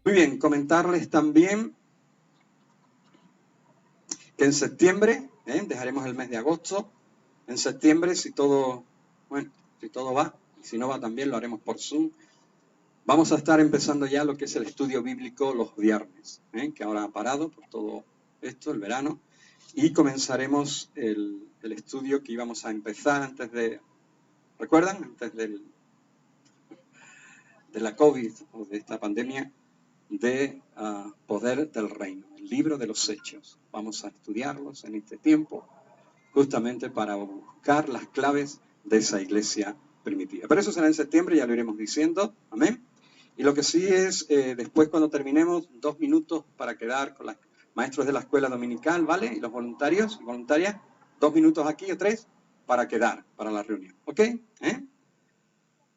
Muy bien, comentarles también que en septiembre, dejaremos el mes de agosto, en septiembre si todo va, y si no va también lo haremos por Zoom, vamos a estar empezando ya lo que es el estudio bíblico los viernes, que ahora ha parado por todo esto, el verano, y comenzaremos el estudio que íbamos a empezar antes de, ¿recuerdan? Antes de la COVID o de esta pandemia, de Poder del Reino, el libro de los Hechos. Vamos a estudiarlos en este tiempo, justamente para buscar las claves de esa iglesia primitiva. Pero eso será en septiembre, ya lo iremos diciendo, amén. Y lo que sí es, después cuando terminemos, 2 minutos para quedar con los maestros de la escuela dominical, ¿vale? Y los voluntarios y voluntarias, 2 minutos aquí o 3 para quedar para la reunión, ¿ok?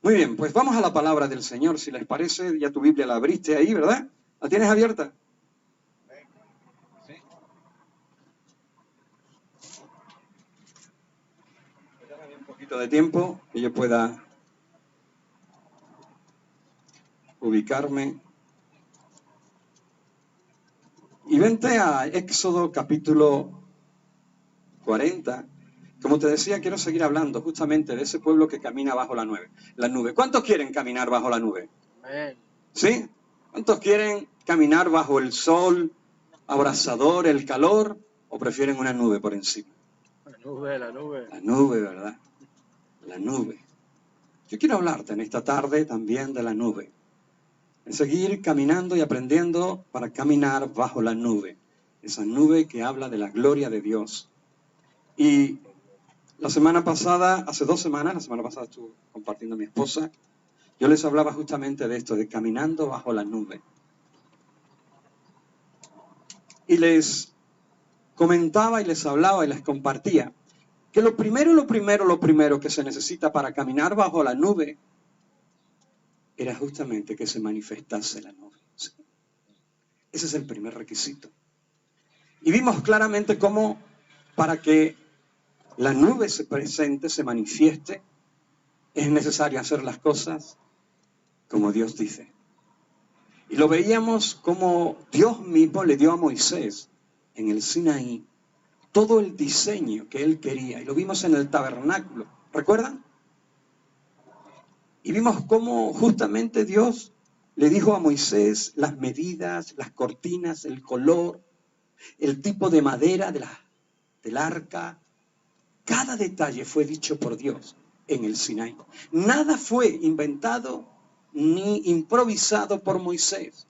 Muy bien, pues vamos a la palabra del Señor, si les parece. Ya tu Biblia la abriste ahí, ¿verdad? ¿La tienes abierta? Sí. Dame un poquito de tiempo que yo pueda ubicarme. Y vente a Éxodo capítulo 40. Como te decía, quiero seguir hablando justamente de ese pueblo que camina bajo la nube. ¿Cuántos quieren caminar bajo la nube? Amén. ¿Sí? ¿Cuántos quieren caminar bajo el sol abrasador, el calor, o prefieren una nube por encima? La nube. La nube, ¿verdad? La nube. Yo quiero hablarte en esta tarde también de la nube. De seguir caminando y aprendiendo para caminar bajo la nube. Esa nube que habla de la gloria de Dios. Y la semana pasada, hace 2 semanas, la semana pasada estuve compartiendo a mi esposa, yo les hablaba justamente de esto, de caminando bajo la nube. Y les comentaba y les hablaba y les compartía que lo primero que se necesita para caminar bajo la nube era justamente que se manifestase la nube. ¿Sí? Ese es el primer requisito. Y vimos claramente cómo para que la nube se presente, se manifieste, es necesario hacer las cosas como Dios dice. Y lo veíamos como Dios mismo le dio a Moisés en el Sinaí todo el diseño que él quería. Y lo vimos en el tabernáculo. ¿Recuerdan? Y vimos cómo justamente Dios le dijo a Moisés las medidas, las cortinas, el color, el tipo de madera del arca. Cada detalle fue dicho por Dios en el Sinaí. Nada fue inventado ni improvisado por Moisés.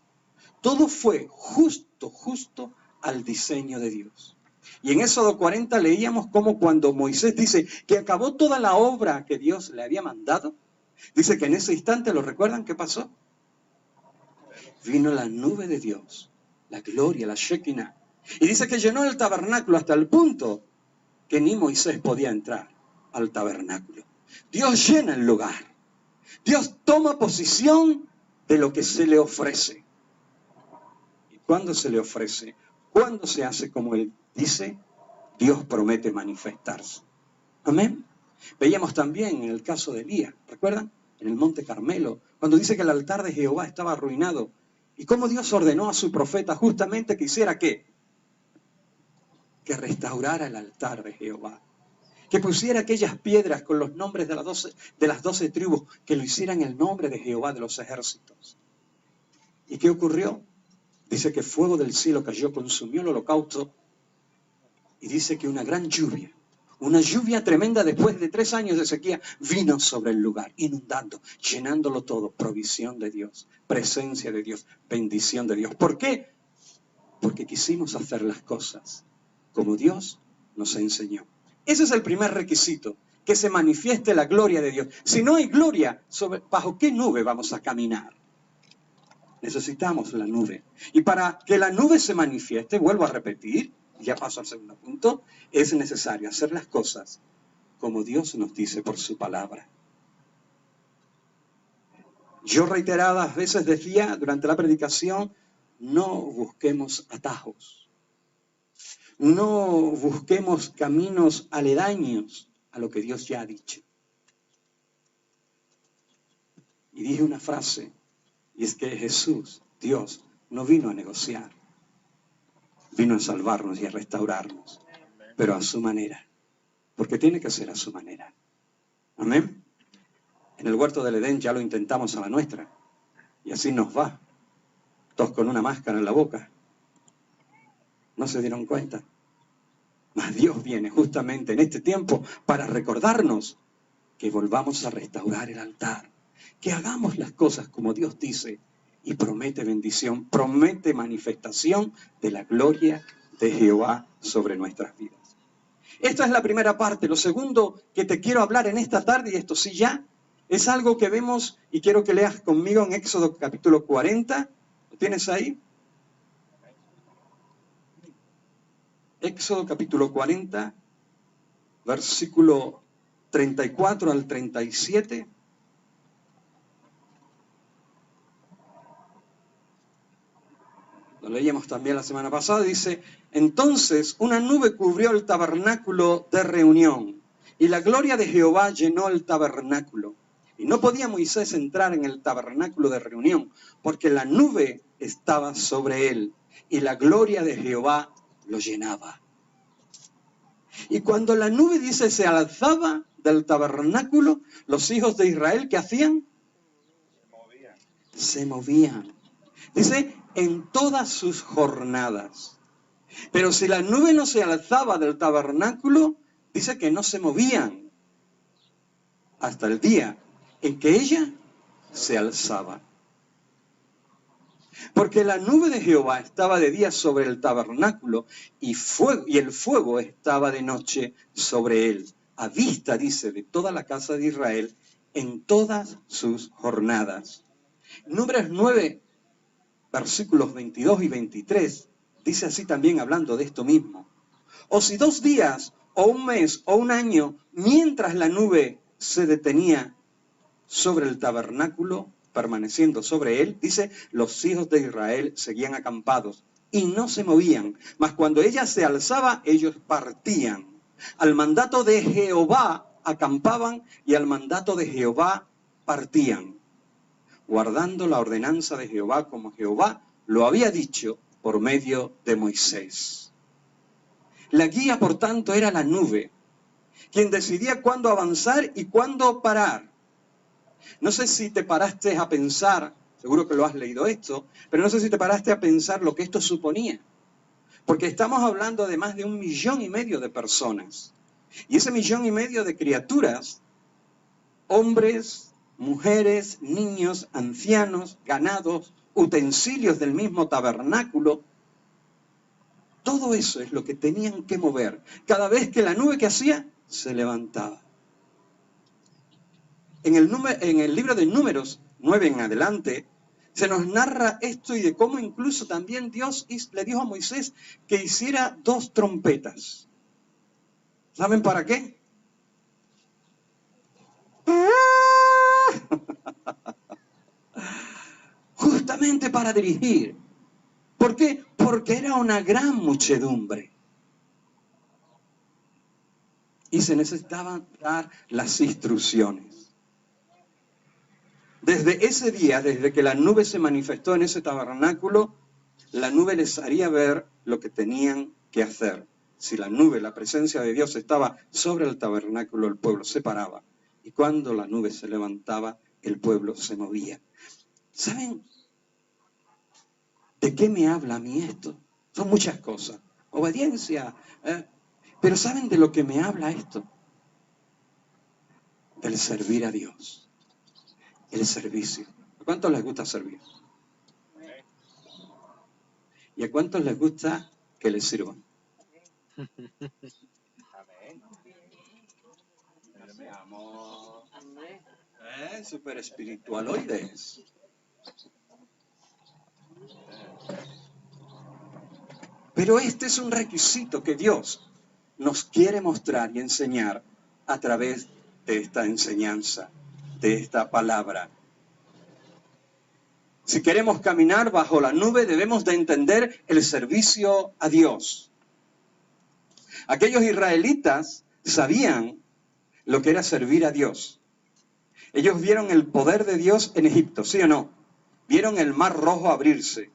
Todo fue justo al diseño de Dios. Y en Éxodo 40 leíamos cómo cuando Moisés dice que acabó toda la obra que Dios le había mandado, dice que en ese instante, ¿lo recuerdan qué pasó? Vino la nube de Dios, la gloria, la Shekinah. Y dice que llenó el tabernáculo hasta el punto que ni Moisés podía entrar al tabernáculo. Dios llena el lugar. Dios toma posición de lo que se le ofrece. ¿Y cuándo se le ofrece? Cuando se hace como Él dice, Dios promete manifestarse. Amén. Veíamos también en el caso de Elías, ¿recuerdan? En el monte Carmelo, cuando dice que el altar de Jehová estaba arruinado. Y cómo Dios ordenó a su profeta justamente que hiciera ¿qué? Que restaurara el altar de Jehová. Que pusiera aquellas piedras con los nombres de las 12 tribus, que lo hicieran el nombre de Jehová de los ejércitos. ¿Y qué ocurrió? Dice que fuego del cielo cayó, consumió el holocausto, y dice que una gran lluvia, una lluvia tremenda después de 3 años de sequía, vino sobre el lugar, inundando, llenándolo todo, provisión de Dios, presencia de Dios, bendición de Dios. ¿Por qué? Porque quisimos hacer las cosas como Dios nos enseñó. Ese es el primer requisito, que se manifieste la gloria de Dios. Si no hay gloria, ¿bajo qué nube vamos a caminar? Necesitamos la nube. Y para que la nube se manifieste, vuelvo a repetir, ya paso al segundo punto, es necesario hacer las cosas como Dios nos dice por su palabra. Yo reiteradas veces decía durante la predicación, no busquemos atajos. No busquemos caminos aledaños a lo que Dios ya ha dicho. Y dije una frase, y es que Jesús, Dios, no vino a negociar, vino a salvarnos y a restaurarnos, pero a su manera, porque tiene que ser a su manera. Amén. En el huerto del Edén ya lo intentamos a la nuestra, y así nos va, todos con una máscara en la boca. ¿No se dieron cuenta? Mas Dios viene justamente en este tiempo para recordarnos que volvamos a restaurar el altar, que hagamos las cosas como Dios dice y promete bendición, promete manifestación de la gloria de Jehová sobre nuestras vidas. Esta es la primera parte. Lo segundo que te quiero hablar en esta tarde, y esto sí ya, es algo que vemos y quiero que leas conmigo en Éxodo capítulo 40. ¿Lo tienes ahí? Éxodo capítulo 40, versículo 34 al 37. Lo leíamos también la semana pasada. Dice: entonces una nube cubrió el tabernáculo de reunión, y la gloria de Jehová llenó el tabernáculo. Y no podía Moisés entrar en el tabernáculo de reunión, porque la nube estaba sobre él, y la gloria de Jehová lo llenaba. Y cuando la nube, dice, se alzaba del tabernáculo, los hijos de Israel, ¿qué hacían? Se movían. Dice, en todas sus jornadas. Pero si la nube no se alzaba del tabernáculo, dice que no se movían hasta el día en que ella se alzaba. Porque la nube de Jehová estaba de día sobre el tabernáculo y el fuego estaba de noche sobre él, a vista, dice, de toda la casa de Israel en todas sus jornadas. Números 9, versículos 22 y 23, dice así también hablando de esto mismo. O si 2 días, o un mes, o un año, mientras la nube se detenía sobre el tabernáculo, permaneciendo sobre él, dice, los hijos de Israel seguían acampados y no se movían, mas cuando ella se alzaba, ellos partían. Al mandato de Jehová acampaban y al mandato de Jehová partían, guardando la ordenanza de Jehová como Jehová lo había dicho por medio de Moisés. La guía, por tanto, era la nube, quien decidía cuándo avanzar y cuándo parar. No sé si te paraste a pensar, seguro que lo has leído esto, pero no sé si te paraste a pensar lo que esto suponía. Porque estamos hablando de más de 1,5 millones de personas. Y ese 1,5 millones de criaturas, hombres, mujeres, niños, ancianos, ganados, utensilios del mismo tabernáculo, todo eso es lo que tenían que mover. Cada vez que la nube que hacía, se levantaba. En el libro de Números 9 en adelante, se nos narra esto y de cómo incluso también Dios le dijo a Moisés que hiciera 2 trompetas. ¿Saben para qué? Justamente para dirigir. ¿Por qué? Porque era una gran muchedumbre. Y se necesitaban dar las instrucciones. Desde ese día, desde que la nube se manifestó en ese tabernáculo, la nube les haría ver lo que tenían que hacer. Si la nube, la presencia de Dios estaba sobre el tabernáculo, el pueblo se paraba. Y cuando la nube se levantaba, el pueblo se movía. ¿Saben de qué me habla a mí esto? Son muchas cosas. Obediencia. Pero ¿saben de lo que me habla esto? Del servir a Dios. El servicio. ¿A cuántos les gusta servir? ¿Y a cuántos les gusta que les sirvan? Súper espiritualoides. Pero este es un requisito que Dios nos quiere mostrar y enseñar a través de esta enseñanza, de esta palabra. Si queremos caminar bajo la nube, debemos de entender el servicio a Dios. Aquellos israelitas sabían lo que era servir a Dios. Ellos vieron el poder de Dios en Egipto, ¿sí o no? Vieron el mar rojo abrirse.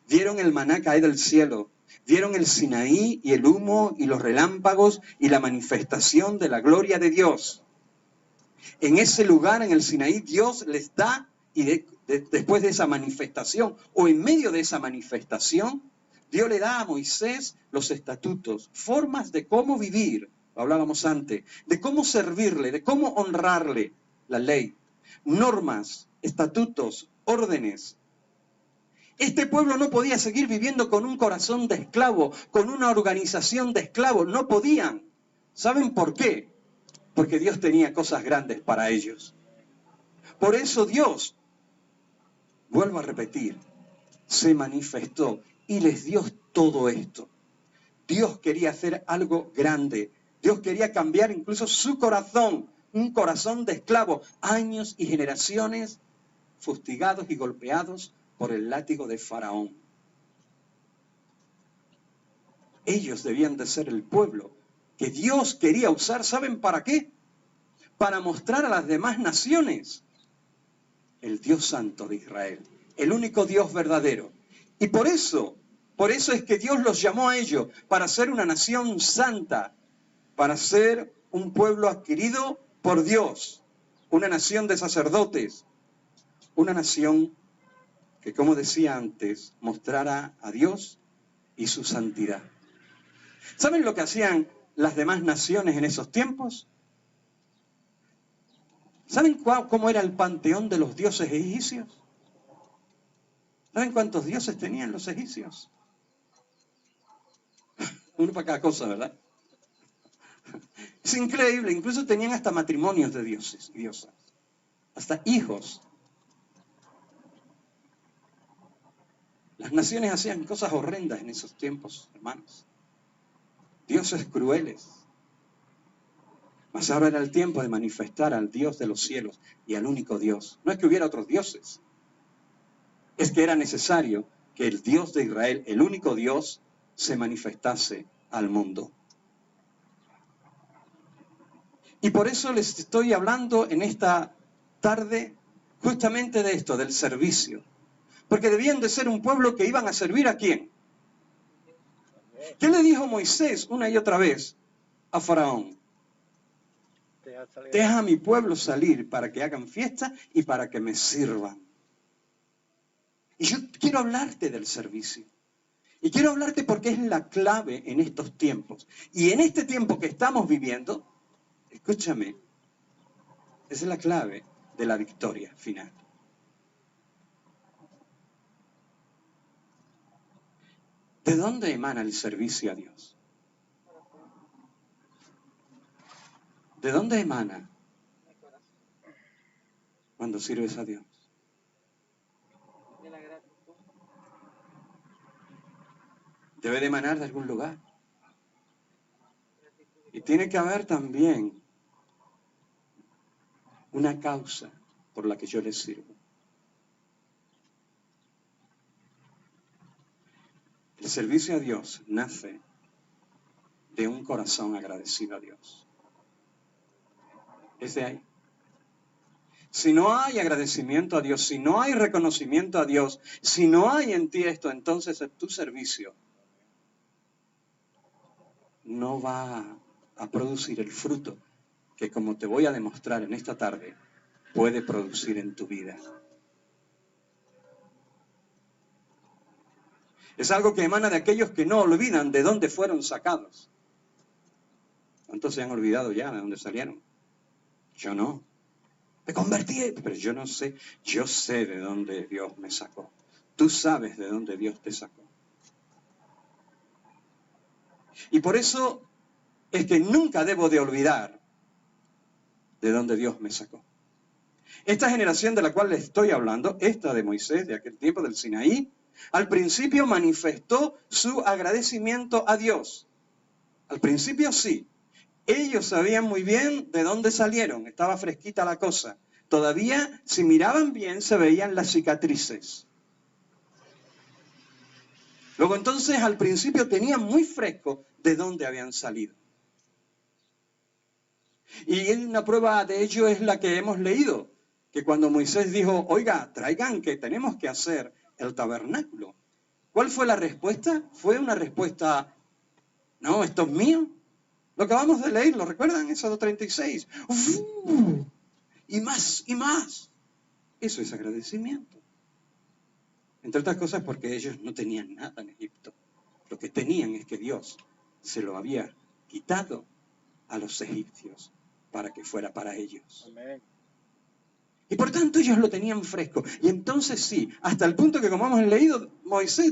Vieron el maná caer del cielo. Vieron el Sinaí y el humo y los relámpagos y la manifestación de la gloria de Dios. En ese lugar, en el Sinaí, Dios les da, y después de esa manifestación, o en medio de esa manifestación, Dios le da a Moisés los estatutos, formas de cómo vivir, lo hablábamos antes, de cómo servirle, de cómo honrarle, la ley, normas, estatutos, órdenes. Este pueblo no podía seguir viviendo con un corazón de esclavo, con una organización de esclavos, no podían. ¿Saben por qué? Porque Dios tenía cosas grandes para ellos. Por eso Dios, vuelvo a repetir, se manifestó y les dio todo esto. Dios quería hacer algo grande. Dios quería cambiar incluso su corazón, un corazón de esclavo, años y generaciones fustigados y golpeados por el látigo de Faraón. Ellos debían de ser el pueblo que Dios quería usar, ¿saben para qué? Para mostrar a las demás naciones el Dios santo de Israel, el único Dios verdadero. Y por eso es que Dios los llamó a ellos, para ser una nación santa, para ser un pueblo adquirido por Dios, una nación de sacerdotes, una nación que, como decía antes, mostrara a Dios y su santidad. ¿Saben lo que hacían las demás naciones en esos tiempos? ¿Saben cómo era el panteón de los dioses egipcios? ¿Saben cuántos dioses tenían los egipcios? Uno para cada cosa, ¿verdad? Es increíble, incluso tenían hasta matrimonios de dioses y diosas, hasta hijos. Las naciones hacían cosas horrendas en esos tiempos, hermanos. Dioses crueles. Mas ahora era el tiempo de manifestar al Dios de los cielos y al único Dios. No es que hubiera otros dioses. Es que era necesario que el Dios de Israel, el único Dios, se manifestase al mundo. Y por eso les estoy hablando en esta tarde justamente de esto, del servicio. Porque debían de ser un pueblo que iban a servir ¿a quién? ¿Qué le dijo Moisés una y otra vez a Faraón? Deja a mi pueblo salir para que hagan fiesta y para que me sirvan. Y yo quiero hablarte del servicio. Y quiero hablarte porque es la clave en estos tiempos. Y en este tiempo que estamos viviendo, escúchame, esa es la clave de la victoria final. ¿De dónde emana el servicio a Dios? ¿De dónde emana cuando sirves a Dios? Debe de emanar de algún lugar. Y tiene que haber también una causa por la que yo le sirvo. El servicio a Dios nace de un corazón agradecido a Dios. Es de ahí. Si no hay agradecimiento a Dios, si no hay reconocimiento a Dios, si no hay en ti esto, entonces tu servicio no va a producir el fruto que, como te voy a demostrar en esta tarde, puede producir en tu vida. Es algo que emana de aquellos que no olvidan de dónde fueron sacados. ¿Cuántos se han olvidado ya de dónde salieron? Yo no. Me convertí, pero yo no sé. Yo sé de dónde Dios me sacó. Tú sabes de dónde Dios te sacó. Y por eso es que nunca debo de olvidar de dónde Dios me sacó. Esta generación de la cual les estoy hablando, esta de Moisés, de aquel tiempo del Sinaí, al principio manifestó su agradecimiento a Dios. Al principio sí. Ellos sabían muy bien de dónde salieron, estaba fresquita la cosa. Todavía, si miraban bien, se veían las cicatrices. Luego entonces, al principio tenían muy fresco de dónde habían salido. Y una prueba de ello es la que hemos leído, que cuando Moisés dijo, oiga, traigan que tenemos que hacer el tabernáculo. ¿Cuál fue la respuesta? Fue una respuesta, no, esto es mío. Lo acabamos de leer, ¿lo recuerdan? Éxodo 36. Y más, y más. Eso es agradecimiento. Entre otras cosas porque ellos no tenían nada en Egipto. Lo que tenían es que Dios se lo había quitado a los egipcios para que fuera para ellos. Amén. Y por tanto ellos lo tenían fresco. Y entonces sí, hasta el punto que como hemos leído,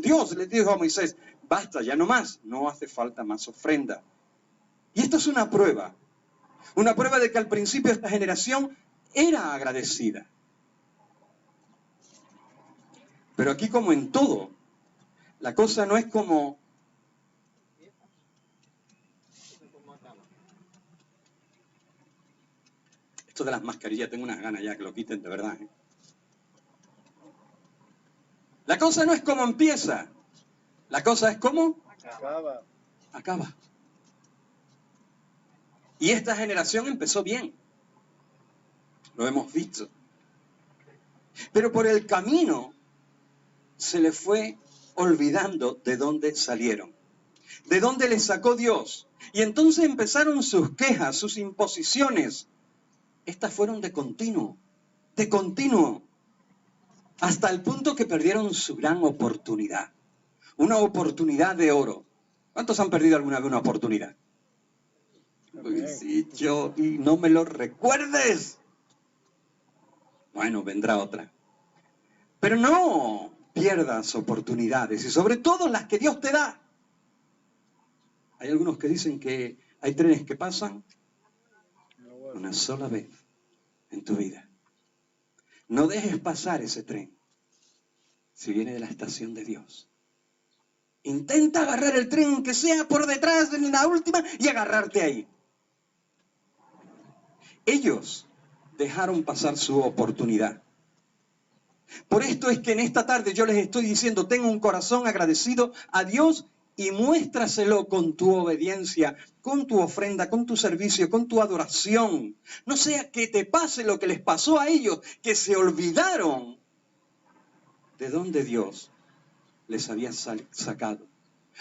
Dios le dijo a Moisés, basta, ya no más, no hace falta más ofrenda. Y esto es una prueba de que al principio esta generación era agradecida. Pero aquí como en todo, la cosa no es como... Esto de las mascarillas, tengo unas ganas ya que lo quiten de verdad. La cosa no es como empieza, la cosa es como acaba. Y esta generación empezó bien, lo hemos visto. Pero por el camino se le fue olvidando de dónde salieron, de dónde les sacó Dios. Y entonces empezaron sus quejas, sus imposiciones. Estas fueron de continuo, hasta el punto que perdieron su gran oportunidad. Una oportunidad de oro. ¿Cuántos han perdido alguna vez una oportunidad? Uy, sí, yo, y no me lo recuerdes. Bueno, vendrá otra. Pero no pierdas oportunidades, y sobre todo las que Dios te da. Hay algunos que dicen que hay trenes que pasan una sola vez en tu vida. No dejes pasar ese tren si viene de la estación de Dios. Intenta agarrar el tren que sea por detrás en la última y agarrarte ahí. Ellos dejaron pasar su oportunidad. Por esto es que en esta tarde yo les estoy diciendo, ten un corazón agradecido a Dios y muéstraselo con tu obediencia, con tu ofrenda, con tu servicio, con tu adoración. No sea que te pase lo que les pasó a ellos, que se olvidaron de dónde Dios les había sacado.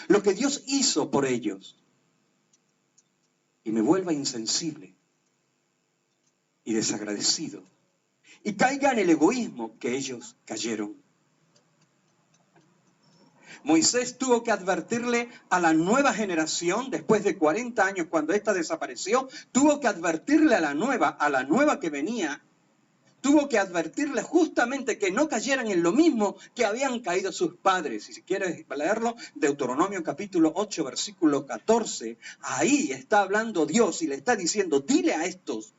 Lo que Dios hizo por ellos. Y me vuelva insensible y desagradecido. Y caiga en el egoísmo que ellos cayeron. Moisés tuvo que advertirle a la nueva generación, después de 40 años, cuando ésta desapareció, tuvo que advertirle a la nueva que venía, tuvo que advertirle justamente que no cayeran en lo mismo que habían caído sus padres. Y si quieres leerlo, Deuteronomio capítulo 8, versículo 14, ahí está hablando Dios y le está diciendo, dile a estos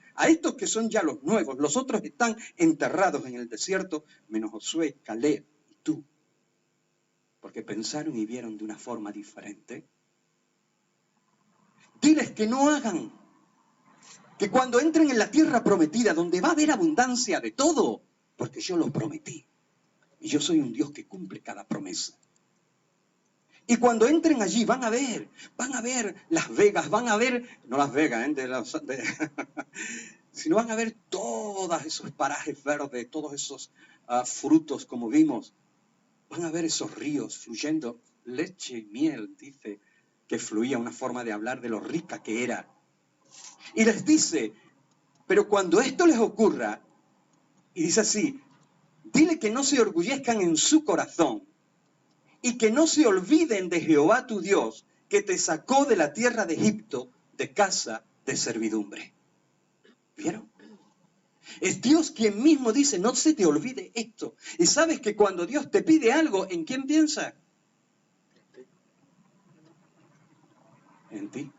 que son ya los nuevos, los otros están enterrados en el desierto, menos Josué, Caleb y tú. Porque pensaron y vieron de una forma diferente. Diles que no hagan, que cuando entren en la tierra prometida, donde va a haber abundancia de todo, porque yo lo prometí, y yo soy un Dios que cumple cada promesa. Y cuando entren allí van a ver Las Vegas, van a ver, no Las Vegas, sino van a ver todos esos parajes verdes, todos esos frutos como vimos. Van a ver esos ríos fluyendo, leche y miel, dice, que fluía, una forma de hablar de lo rica que era. Y les dice, pero cuando esto les ocurra, y dice así, dile que no se orgullezcan en su corazón y que no se olviden de Jehová tu Dios, que te sacó de la tierra de Egipto de casa de servidumbre. ¿Vieron? Es Dios quien mismo dice, no se te olvide esto. Y sabes que cuando Dios te pide algo, ¿en quién piensa? En ti.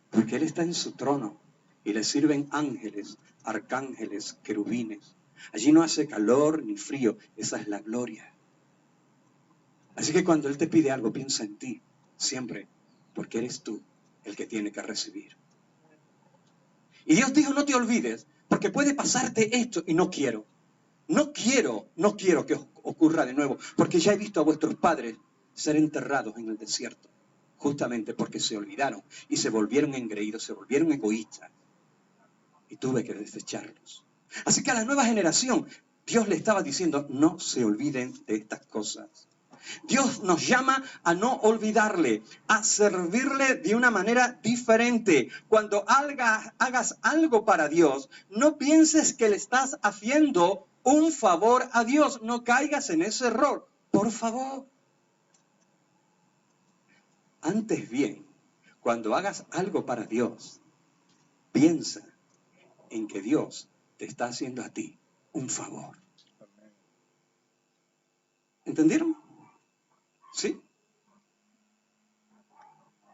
Porque Él está en su trono y le sirven ángeles, arcángeles, querubines. Allí no hace calor ni frío, esa es la gloria. Así que cuando Él te pide algo, piensa en ti, siempre, porque eres tú el que tiene que recibir. Y Dios dijo, no te olvides, porque puede pasarte esto y no quiero. No quiero que ocurra de nuevo, porque ya he visto a vuestros padres ser enterrados en el desierto, justamente porque se olvidaron y se volvieron engreídos, se volvieron egoístas. Y tuve que desecharlos. Así que a la nueva generación, Dios le estaba diciendo, no se olviden de estas cosas. Dios nos llama a no olvidarle, a servirle de una manera diferente. Cuando hagas algo para Dios, no pienses que le estás haciendo un favor a Dios. No caigas en ese error, por favor. Antes bien, cuando hagas algo para Dios, piensa en que Dios te está haciendo a ti un favor. ¿Entendieron? ¿Sí?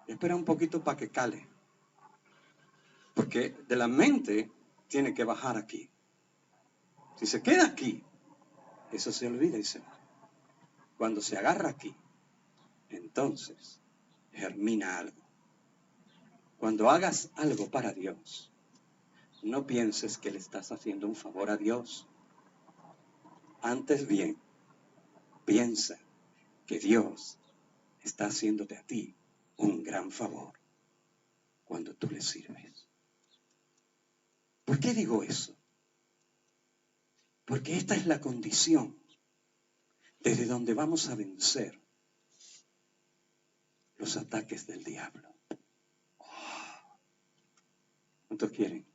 Espera un poquito para que cale. Porque de la mente tiene que bajar aquí. Si se queda aquí, eso se olvida y se va. Cuando se agarra aquí, entonces germina algo. Cuando hagas algo para Dios, no pienses que le estás haciendo un favor a Dios. Antes bien, piensa que Dios está haciéndote a ti un gran favor cuando tú le sirves. ¿Por qué digo eso? Porque esta es la condición desde donde vamos a vencer los ataques del diablo. ¿Cuántos quieren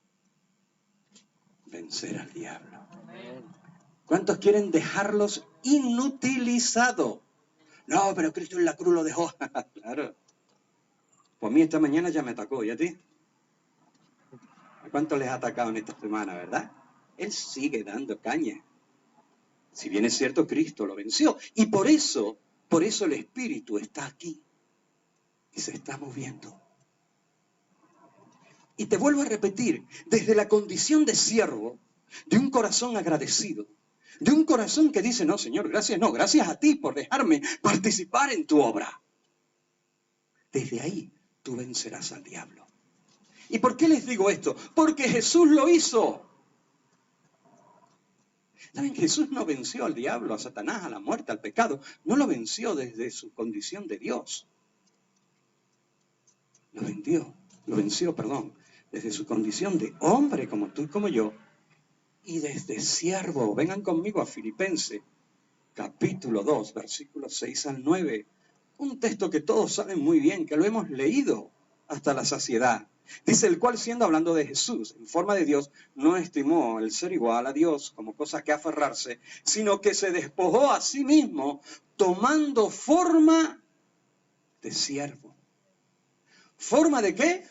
vencer al diablo? ¿Cuántos quieren dejarlos inutilizados? No, pero Cristo en la cruz lo dejó. Claro. Pues a mí esta mañana ya me atacó, ¿y a ti? ¿A cuántos les ha atacado en esta semana, verdad? Él sigue dando caña. Si bien es cierto, Cristo lo venció. Y por eso el Espíritu está aquí. Y se está moviendo. Y te vuelvo a repetir, desde la condición de siervo, de un corazón agradecido, de un corazón que dice, no, Señor, gracias a ti por dejarme participar en tu obra. Desde ahí tú vencerás al diablo. ¿Y por qué les digo esto? Porque Jesús lo hizo. ¿Saben? Jesús no venció al diablo, a Satanás, a la muerte, al pecado. No lo venció desde su condición de Dios. Lo venció, desde su condición de hombre como tú y como yo. Y desde siervo. Vengan conmigo a Filipenses, capítulo 2, versículos 6 al 9. Un texto que todos saben muy bien, que lo hemos leído hasta la saciedad. Dice, el cual siendo hablando de Jesús, en forma de Dios, no estimó el ser igual a Dios como cosa que aferrarse, sino que se despojó a sí mismo, tomando forma de siervo. ¿Forma de qué?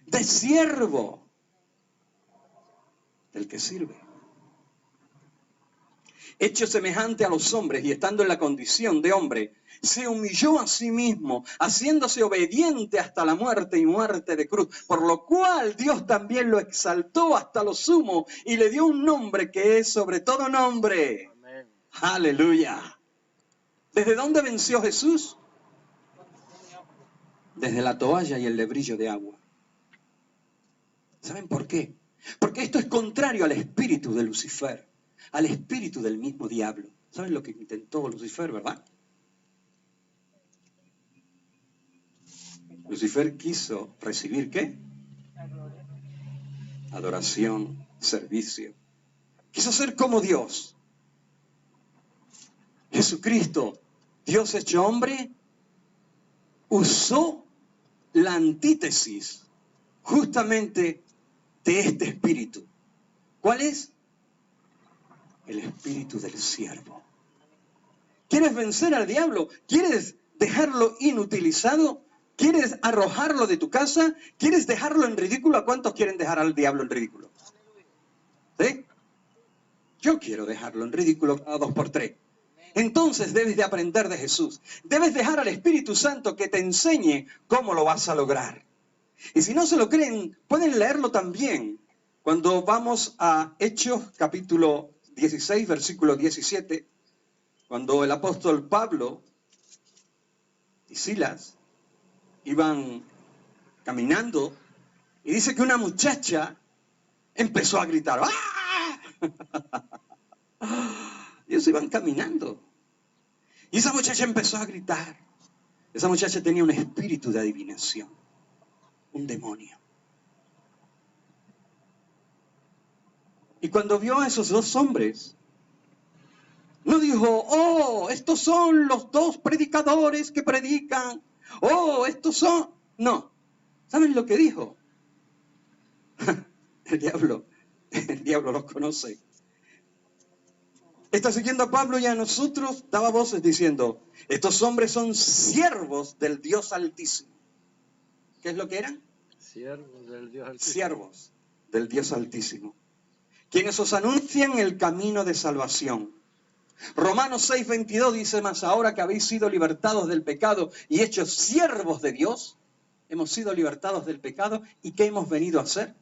De siervo. Del que sirve. Hecho semejante a los hombres y estando en la condición de hombre, se humilló a sí mismo, haciéndose obediente hasta la muerte y muerte de cruz, por lo cual Dios también lo exaltó hasta lo sumo y le dio un nombre que es sobre todo nombre. Amén. Aleluya. ¿Desde dónde venció Jesús? Desde la toalla y el lebrillo de agua. ¿Saben por qué? Porque esto es contrario al espíritu de Lucifer, al espíritu del mismo diablo. ¿Saben lo que intentó Lucifer, verdad? Lucifer quiso recibir ¿qué? Adoración, servicio. Quiso ser como Dios. Jesucristo, Dios hecho hombre, usó la antítesis justamente de este espíritu. ¿Cuál es? El espíritu del siervo. ¿Quieres vencer al diablo? ¿Quieres dejarlo inutilizado? ¿Quieres arrojarlo de tu casa? ¿Quieres dejarlo en ridículo? ¿A cuántos quieren dejar al diablo en ridículo? ¿Sí? Yo quiero dejarlo en ridículo a 2 por 3. Entonces debes de aprender de Jesús. Debes dejar al Espíritu Santo que te enseñe cómo lo vas a lograr. Y si no se lo creen, pueden leerlo también. Cuando vamos a Hechos capítulo 16, versículo 17, cuando el apóstol Pablo y Silas iban caminando y dice que una muchacha empezó a gritar. ¡Ah! Ellos iban caminando y esa muchacha empezó a gritar. Esa muchacha tenía un espíritu de adivinación, un demonio. Y cuando vio a esos 2 hombres No dijo, oh, estos son los dos predicadores que predican. Oh, estos son... No. ¿Saben lo que dijo? El diablo los conoce. Está siguiendo a Pablo y a nosotros daba voces diciendo, estos hombres son siervos del Dios Altísimo. ¿Qué es lo que eran? Siervos del Dios Altísimo. Siervos del Dios Altísimo. Quienes os anuncian el camino de salvación. Romanos 6:22 dice, mas ahora que habéis sido libertados del pecado y hechos siervos de Dios, hemos sido libertados del pecado, ¿y qué hemos venido a hacer?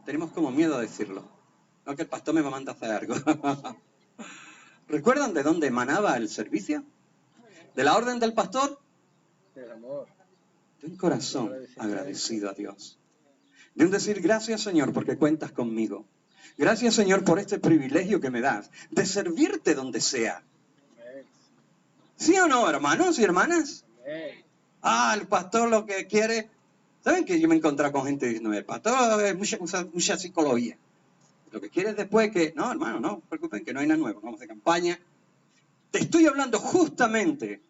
Tenemos como miedo a decirlo. No, que el pastor me manda a hacer algo. ¿Recuerdan de dónde emanaba el servicio? ¿De la orden del pastor? Del amor. De un corazón agradecido a Dios. De un decir, gracias Señor porque cuentas conmigo. Gracias Señor por este privilegio que me das de servirte donde sea. ¿Sí o no, hermanos y hermanas? El pastor lo que quiere... ¿Saben que yo me he encontrado con gente diciendo, el pastor es mucha psicología? Lo que quiere es después que... No, hermano, no se preocupen que no hay nada nuevo. Vamos de campaña. Te estoy hablando justamente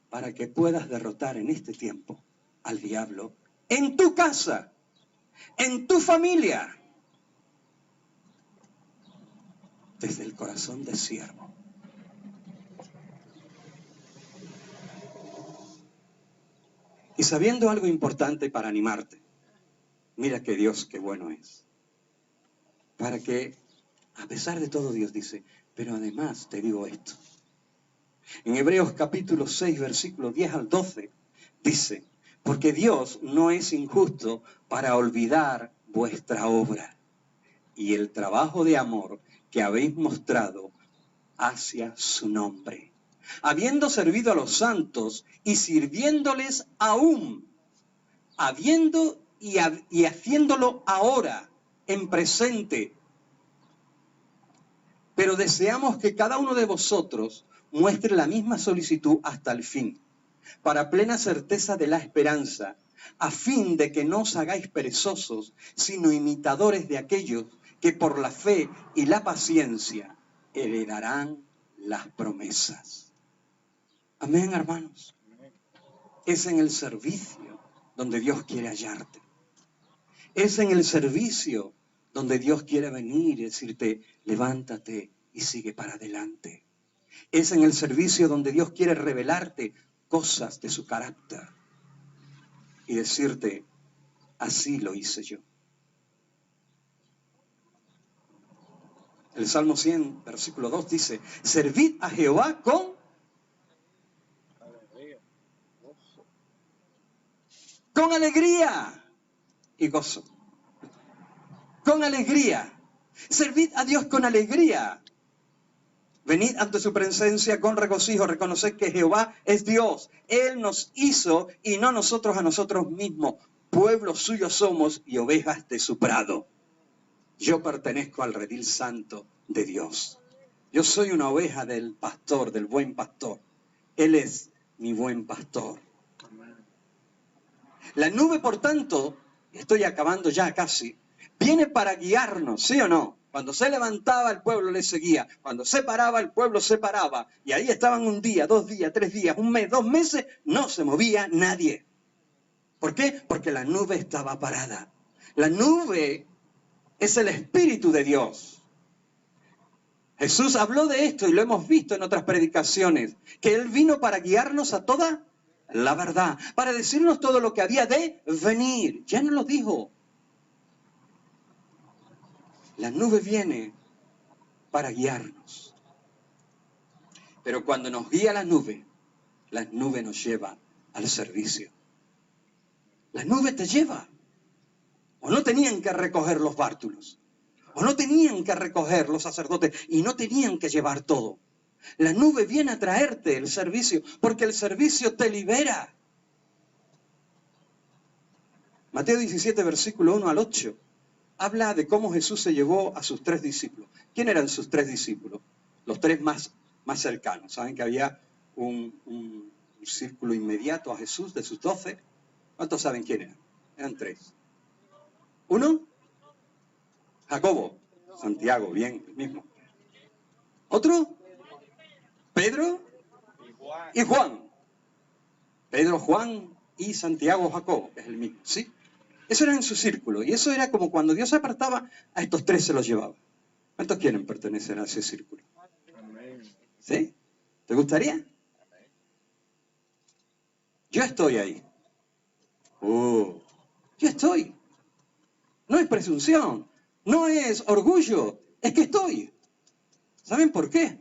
para que puedas derrotar en este tiempo al diablo en tu casa, en tu familia, desde el corazón de siervo. Y sabiendo algo importante para animarte, mira que Dios qué bueno es. Para que, a pesar de todo, Dios dice, pero además te digo esto. En Hebreos capítulo 6, versículo 10 al 12, dice, porque Dios no es injusto para olvidar vuestra obra y el trabajo de amor que habéis mostrado hacia su nombre, habiendo servido a los santos y sirviéndoles aún, habiendo y haciéndolo ahora, en presente. Pero deseamos que cada uno de vosotros muestre la misma solicitud hasta el fin, para plena certeza de la esperanza, a fin de que no os hagáis perezosos, sino imitadores de aquellos que por la fe y la paciencia heredarán las promesas. Amén, hermanos. Es en el servicio donde Dios quiere hallarte. Es en el servicio donde Dios quiere venir y decirte, levántate y sigue para adelante. Es en el servicio donde Dios quiere revelarte cosas de su carácter y decirte, así lo hice yo. El Salmo 100, versículo 2 dice, servid a Jehová con alegría y gozo. Con alegría. Servid a Dios con alegría. Venid ante su presencia con regocijo, reconoced que Jehová es Dios. Él nos hizo y no nosotros a nosotros mismos. Pueblo suyo somos y ovejas de su prado. Yo pertenezco al redil santo de Dios. Yo soy una oveja del pastor, del buen pastor. Él es mi buen pastor. La nube, por tanto, estoy acabando ya casi, viene para guiarnos, ¿sí o no? Cuando se levantaba el pueblo le seguía, cuando se paraba el pueblo se paraba, y ahí estaban un día, 2 días, 3 días, un mes, 2 meses, no se movía nadie. ¿Por qué? Porque la nube estaba parada. La nube es el Espíritu de Dios. Jesús habló de esto y lo hemos visto en otras predicaciones, que Él vino para guiarnos a toda la verdad, para decirnos todo lo que había de venir. Ya nos lo dijo. La nube viene para guiarnos. Pero cuando nos guía la nube nos lleva al servicio. La nube te lleva. O no tenían que recoger los bártulos. O no tenían que recoger los sacerdotes. Y no tenían que llevar todo. La nube viene a traerte el servicio. Porque el servicio te libera. Mateo 17, versículo 1 al 8. Habla de cómo Jesús se llevó a sus 3 discípulos. ¿Quién eran sus 3 discípulos? Los 3 más cercanos. Saben que había un círculo inmediato a Jesús de sus 12. ¿Cuántos saben quién eran? Eran 3. ¿Uno? Jacobo. Santiago, bien, el mismo. ¿Otro? Pedro y Juan. Pedro, Juan y Santiago, Jacobo, es el mismo, ¿sí? Eso era en su círculo, y eso era como cuando Dios apartaba, a estos tres se los llevaba. ¿Cuántos quieren pertenecer a ese círculo? ¿Sí? ¿Te gustaría? Yo estoy ahí. Yo estoy. No es presunción, no es orgullo, es que estoy. ¿Saben por qué?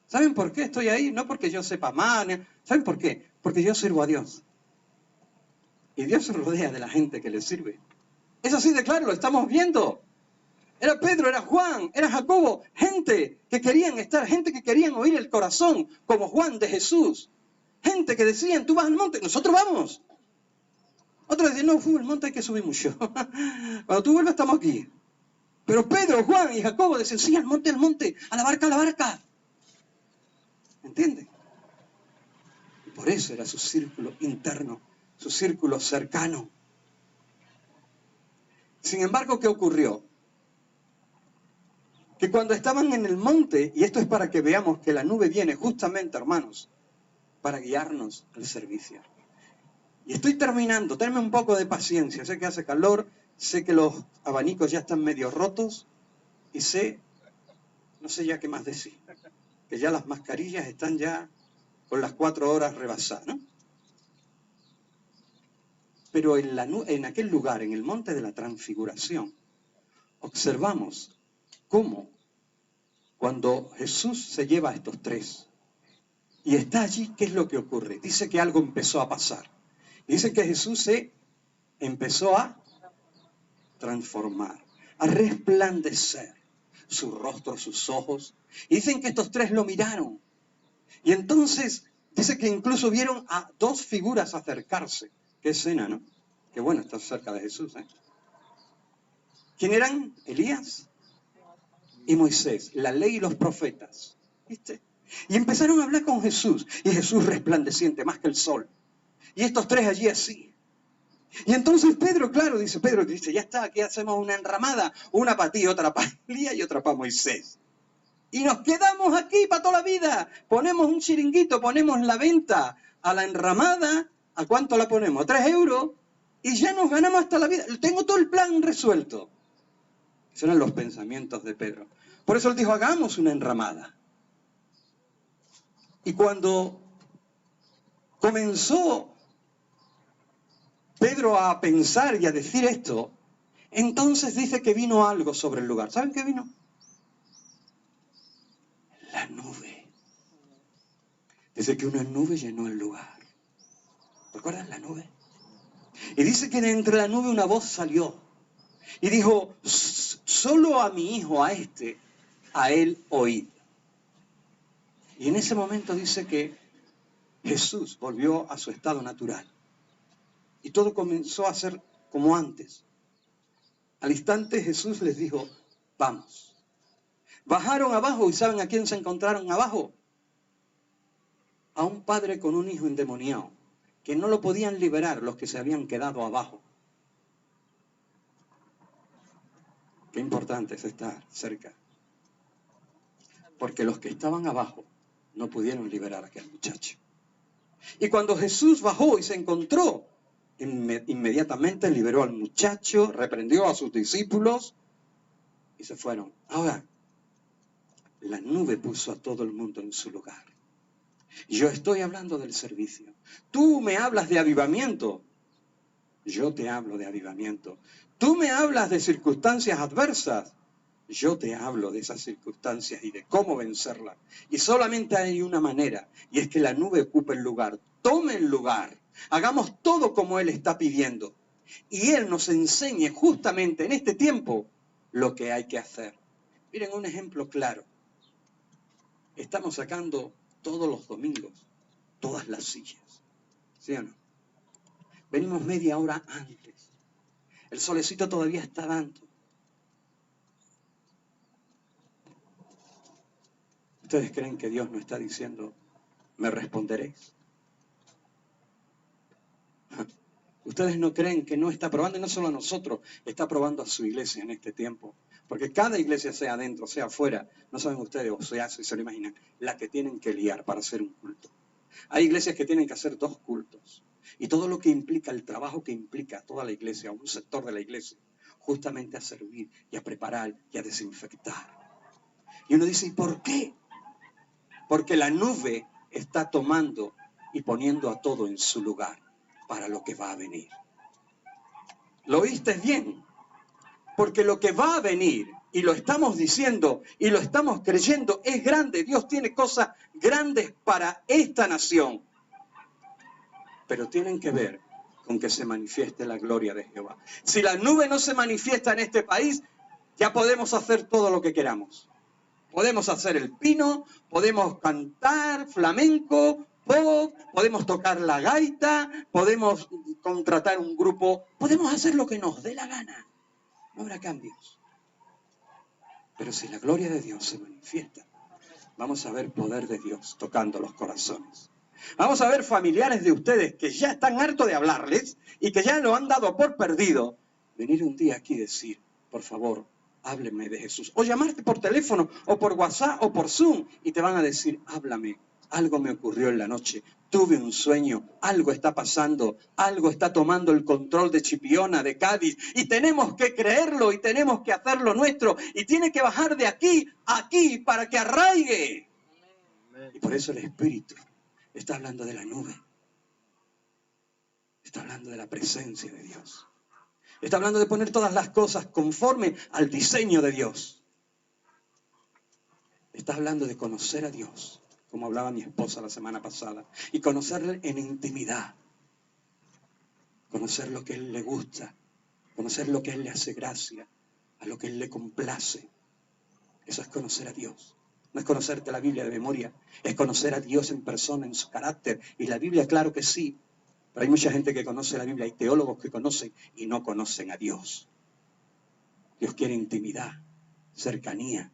¿Saben por qué estoy ahí? No porque yo sepa más. ¿Saben por qué? Porque yo sirvo a Dios. Y Dios se rodea de la gente que le sirve. Es así de claro, lo estamos viendo. Era Pedro, era Juan, era Jacobo, gente que querían estar, gente que querían oír el corazón, como Juan de Jesús. Gente que decían, tú vas al monte, nosotros vamos. Otros decían, no, al monte hay que subir mucho. Cuando tú vuelvas estamos aquí. Pero Pedro, Juan y Jacobo decían, sí, al monte, a la barca, a la barca. ¿Entienden? Y por eso era su círculo interno, su círculo cercano. Sin embargo, ¿qué ocurrió? Que cuando estaban en el monte, y esto es para que veamos que la nube viene justamente, hermanos, para guiarnos al servicio. Y estoy terminando, tenme un poco de paciencia, sé que hace calor, sé que los abanicos ya están medio rotos, y sé, no sé ya qué más decir, que ya las mascarillas están ya con las 4 horas rebasadas, ¿no? Pero en aquel lugar, en el monte de la Transfiguración, observamos cómo cuando Jesús se lleva a estos tres y está allí, ¿qué es lo que ocurre? Dice que algo empezó a pasar. Dice que Jesús se empezó a transformar, a resplandecer su rostro, sus ojos. Y dicen que estos tres lo miraron. Y entonces dice que incluso vieron a 2 figuras acercarse. Qué escena, ¿no? Qué bueno estar cerca de Jesús, ¿eh? ¿Quién eran? Elías y Moisés, la ley y los profetas. ¿Viste? Y empezaron a hablar con Jesús. Y Jesús resplandeciente más que el sol. Y estos tres allí así. Y entonces Pedro, claro, Pedro dice, ya está, aquí hacemos una enramada. Una para ti, otra para Elías y otra para Moisés. Y nos quedamos aquí para toda la vida. Ponemos un chiringuito, ponemos la venta a la enramada. ¿A cuánto la ponemos? 3 euros. Y ya nos ganamos hasta la vida. Tengo todo el plan resuelto. Esos eran los pensamientos de Pedro. Por eso él dijo, hagamos una enramada. Y cuando comenzó Pedro a pensar y a decir esto, entonces dice que vino algo sobre el lugar. ¿Saben qué vino? La nube. Dice que una nube llenó el lugar. ¿Recuerdan la nube? Y dice que de entre la nube una voz salió. Y dijo, solo a mi hijo, a él oíd. Y en ese momento dice que Jesús volvió a su estado natural. Y todo comenzó a ser como antes. Al instante Jesús les dijo, vamos. Bajaron abajo y ¿saben a quién se encontraron abajo? A un padre con un hijo endemoniado, que no lo podían liberar los que se habían quedado abajo. Qué importante es estar cerca. Porque los que estaban abajo no pudieron liberar a aquel muchacho. Y cuando Jesús bajó y se encontró, inmediatamente liberó al muchacho, reprendió a sus discípulos y se fueron. Ahora, la nube puso a todo el mundo en su lugar. Yo estoy hablando del servicio. Tú me hablas de avivamiento. Yo te hablo de avivamiento. Tú me hablas de circunstancias adversas. Yo te hablo de esas circunstancias y de cómo vencerlas. Y solamente hay una manera, y es que la nube ocupe el lugar. Tome el lugar. Hagamos todo como Él está pidiendo. Y Él nos enseñe justamente en este tiempo lo que hay que hacer. Miren un ejemplo claro. Estamos sacando todos los domingos todas las sillas. ¿Sí o no? Venimos media hora antes. El solecito todavía está dando. ¿Ustedes creen que Dios no está diciendo, me responderéis? ¿Ustedes no creen que no está probando, y no solo a nosotros, está probando a su iglesia en este tiempo? Porque cada iglesia, sea adentro, sea afuera, no saben ustedes, o sea, si se lo imaginan, la que tienen que liar para hacer un culto. Hay iglesias que tienen que hacer 2 cultos. Y todo lo que implica, el trabajo que implica toda la iglesia, un sector de la iglesia, justamente a servir y a preparar y a desinfectar. Y uno dice, ¿y por qué? Porque la nube está tomando y poniendo a todo en su lugar para lo que va a venir. ¿Lo oíste bien? Porque lo que va a venir, y lo estamos diciendo y lo estamos creyendo, es grande. Dios tiene cosas grandes para esta nación. Pero tienen que ver con que se manifieste la gloria de Jehová. Si la nube no se manifiesta en este país, ya podemos hacer todo lo que queramos. Podemos hacer el pino, podemos cantar flamenco, pop, podemos tocar la gaita, podemos contratar un grupo, podemos hacer lo que nos dé la gana. No habrá cambios. Pero si la gloria de Dios se manifiesta, vamos a ver poder de Dios tocando los corazones. Vamos a ver familiares de ustedes que ya están hartos de hablarles y que ya lo han dado por perdido, venir un día aquí y decir, por favor, hábleme de Jesús. O llamarte por teléfono, o por WhatsApp, o por Zoom, y te van a decir, háblame, algo me ocurrió en la noche, tuve un sueño, algo está pasando, algo está tomando el control de Chipiona, de Cádiz, y tenemos que creerlo, y tenemos que hacerlo nuestro, y tiene que bajar de aquí a aquí para que arraigue. Y por eso el Espíritu está hablando de la nube. Está hablando de la presencia de Dios. Está hablando de poner todas las cosas conforme al diseño de Dios. Está hablando de conocer a Dios, como hablaba mi esposa la semana pasada, y conocerle en intimidad. Conocer lo que a Él le gusta, conocer lo que a Él le hace gracia, a lo que a Él le complace. Eso es conocer a Dios. No es conocerte la Biblia de memoria, es conocer a Dios en persona, en su carácter. Y la Biblia, claro que sí, pero hay mucha gente que conoce la Biblia, hay teólogos que conocen y no conocen a Dios. Dios quiere intimidad, cercanía,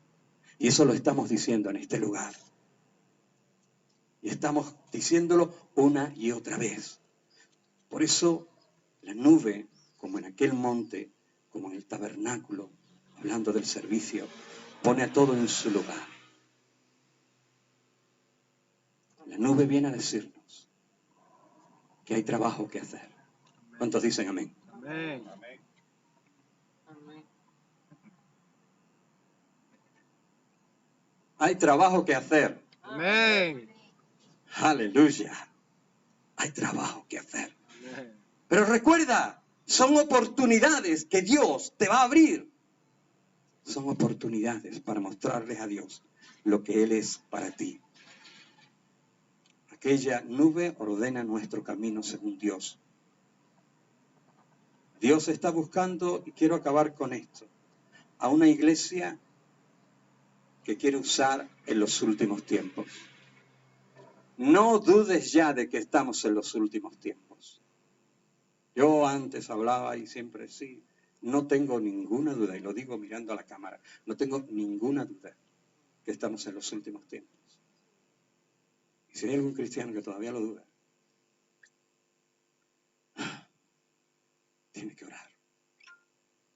y eso lo estamos diciendo en este lugar. Y estamos diciéndolo una y otra vez. Por eso la nube, como en aquel monte, como en el tabernáculo, hablando del servicio, pone a todo en su lugar. La nube viene a decirnos que hay trabajo que hacer. ¿Cuántos dicen amén? Amén. Hay trabajo que hacer. Amén. Aleluya. Hay trabajo que hacer. Amén. Pero recuerda, son oportunidades que Dios te va a abrir. Son oportunidades para mostrarles a Dios lo que Él es para ti. Aquella nube ordena nuestro camino según Dios. Dios está buscando, y quiero acabar con esto, a una iglesia que quiere usar en los últimos tiempos. No dudes ya de que estamos en los últimos tiempos. Yo antes hablaba y siempre sí, no tengo ninguna duda, y lo digo mirando a la cámara, no tengo ninguna duda que estamos en los últimos tiempos. Y si hay algún cristiano que todavía lo duda, tiene que orar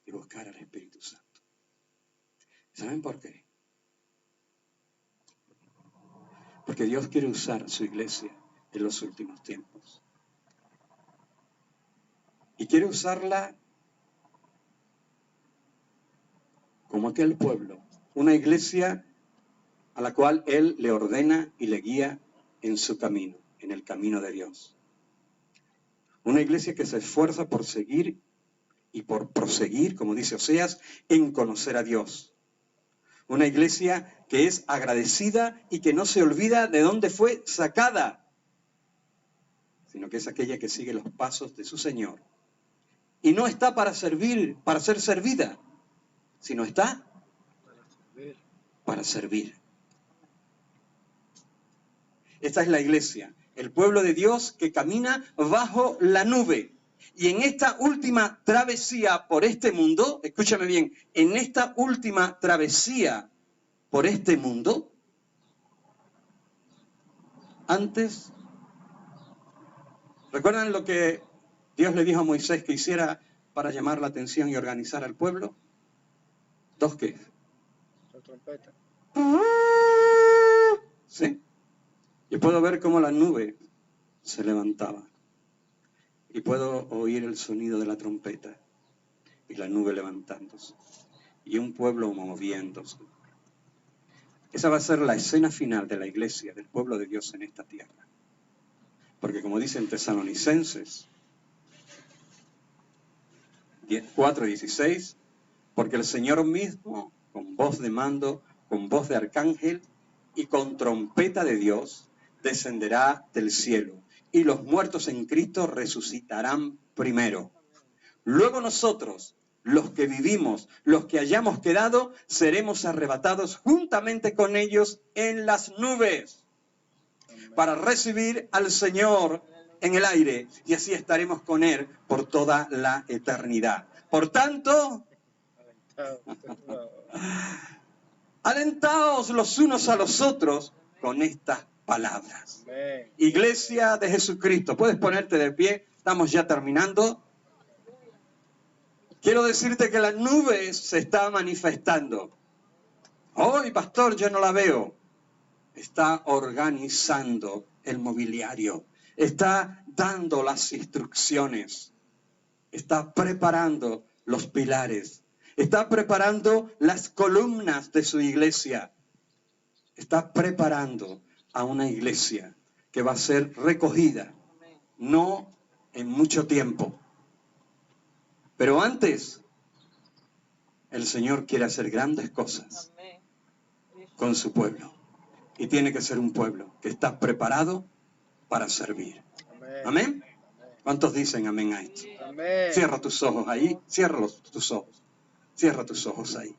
y buscar al Espíritu Santo. ¿Saben por qué? Porque Dios quiere usar su iglesia en los últimos tiempos. Y quiere usarla como aquel pueblo, una iglesia a la cual Él le ordena y le guía en su camino, en el camino de Dios. Una iglesia que se esfuerza por seguir y por proseguir, como dice Oseas, en conocer a Dios. Una iglesia que es agradecida y que no se olvida de dónde fue sacada, sino que es aquella que sigue los pasos de su Señor. Y no está para servir, para ser servida, sino está para servir. Esta es la iglesia, el pueblo de Dios que camina bajo la nube. Y en esta última travesía por este mundo, escúchame bien, en esta última travesía por este mundo, antes, ¿recuerdan lo que Dios le dijo a Moisés que hiciera para llamar la atención y organizar al pueblo? ¿Dos qué? La trompeta. ¿Sí? Y puedo ver cómo la nube se levantaba. Y puedo oír el sonido de la trompeta y la nube levantándose. Y un pueblo moviéndose. Esa va a ser la escena final de la iglesia, del pueblo de Dios en esta tierra. Porque como dicen Tesalonicenses 4:16, porque el Señor mismo, con voz de mando, con voz de arcángel y con trompeta de Dios, descenderá del cielo. Y los muertos en Cristo resucitarán primero. Luego nosotros, los que vivimos, los que hayamos quedado, seremos arrebatados juntamente con ellos en las nubes para recibir al Señor en el aire, y así estaremos con Él por toda la eternidad. Por tanto, alentaos los unos a los otros con estas palabras. Amén. Iglesia de Jesucristo, puedes ponerte de pie, estamos ya terminando. Quiero decirte que la nube se está manifestando. Hoy, pastor, yo no la veo. Está organizando el mobiliario, está dando las instrucciones, está preparando los pilares, está preparando las columnas de su iglesia, está preparando a una iglesia que va a ser recogida, no en mucho tiempo. Pero antes, el Señor quiere hacer grandes cosas con su pueblo. Y tiene que ser un pueblo que está preparado para servir. Amén. ¿Amén? ¿Cuántos dicen amén a esto? Amén. Cierra tus ojos ahí, cierra tus ojos. Cierra tus ojos ahí.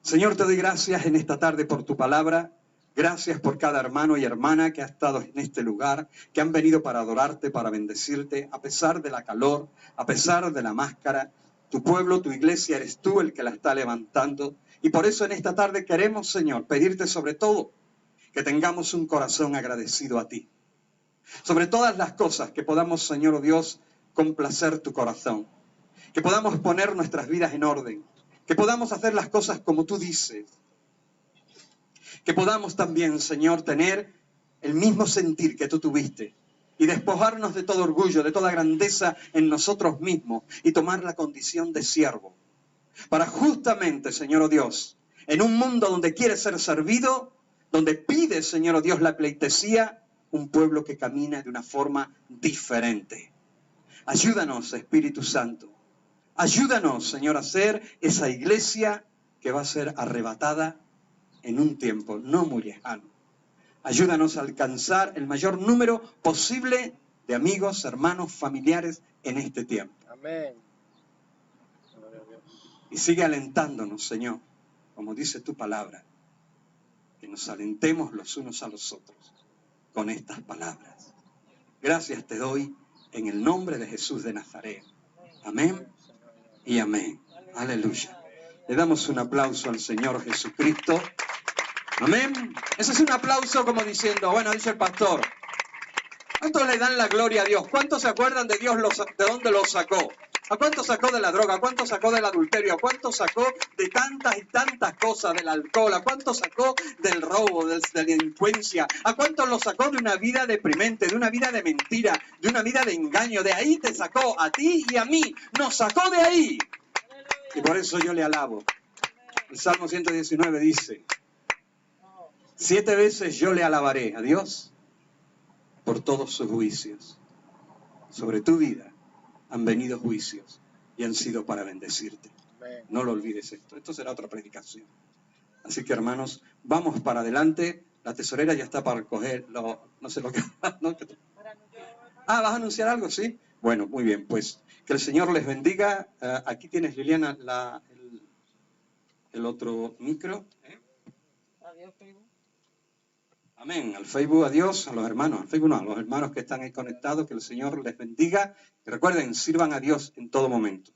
Señor, te doy gracias en esta tarde por tu palabra. Gracias por cada hermano y hermana que ha estado en este lugar, que han venido para adorarte, para bendecirte, a pesar de la calor, a pesar de la máscara. Tu pueblo, tu iglesia, eres tú el que la está levantando. Y por eso en esta tarde queremos, Señor, pedirte sobre todo que tengamos un corazón agradecido a ti. Sobre todas las cosas que podamos, Señor o Dios, complacer tu corazón. Que podamos poner nuestras vidas en orden. Que podamos hacer las cosas como tú dices. Que podamos también, Señor, tener el mismo sentir que tú tuviste. Y despojarnos de todo orgullo, de toda grandeza en nosotros mismos. Y tomar la condición de siervo. Para justamente, Señor o Dios, en un mundo donde quiere ser servido, donde pide, Señor o Dios, la pleitesía, un pueblo que camina de una forma diferente. Ayúdanos, Espíritu Santo. Ayúdanos, Señor, a ser esa iglesia que va a ser arrebatada en un tiempo no muy lejano. Ayúdanos a alcanzar el mayor número posible de amigos, hermanos, familiares en este tiempo. Amén. Y sigue alentándonos, Señor, como dice tu palabra, que nos alentemos los unos a los otros con estas palabras. Gracias te doy en el nombre de Jesús de Nazaret. Amén y amén. Aleluya. Le damos un aplauso al Señor Jesucristo. Amén. Ese es un aplauso como diciendo, bueno, dice el pastor, ¿cuántos le dan la gloria a Dios? ¿Cuántos se acuerdan de Dios de dónde los sacó? ¿A cuánto sacó de la droga? ¿A cuánto sacó del adulterio? ¿A cuánto sacó de tantas y tantas cosas, del alcohol? ¿A cuánto sacó del robo, de la delincuencia? ¿A cuánto lo sacó de una vida deprimente, de una vida de mentira, de una vida de engaño? De ahí te sacó, a ti y a mí. Nos sacó de ahí. Y por eso yo le alabo. El Salmo 119 dice, 7 veces yo le alabaré a Dios por todos sus juicios. Sobre tu vida han venido juicios y han sido para bendecirte. No lo olvides esto. Esto será otra predicación. Así que, hermanos, vamos para adelante. La tesorera ya está para recoger no sé lo que... ¿no? Ah, ¿vas a anunciar algo? Sí. Bueno, muy bien. Pues que el Señor les bendiga. Aquí tienes, Liliana, el otro micro. Adiós, Facebook. Amén. Al Facebook, adiós. A los hermanos. Al Facebook no, a los hermanos que están ahí conectados. Que el Señor les bendiga. Y recuerden, sirvan a Dios en todo momento.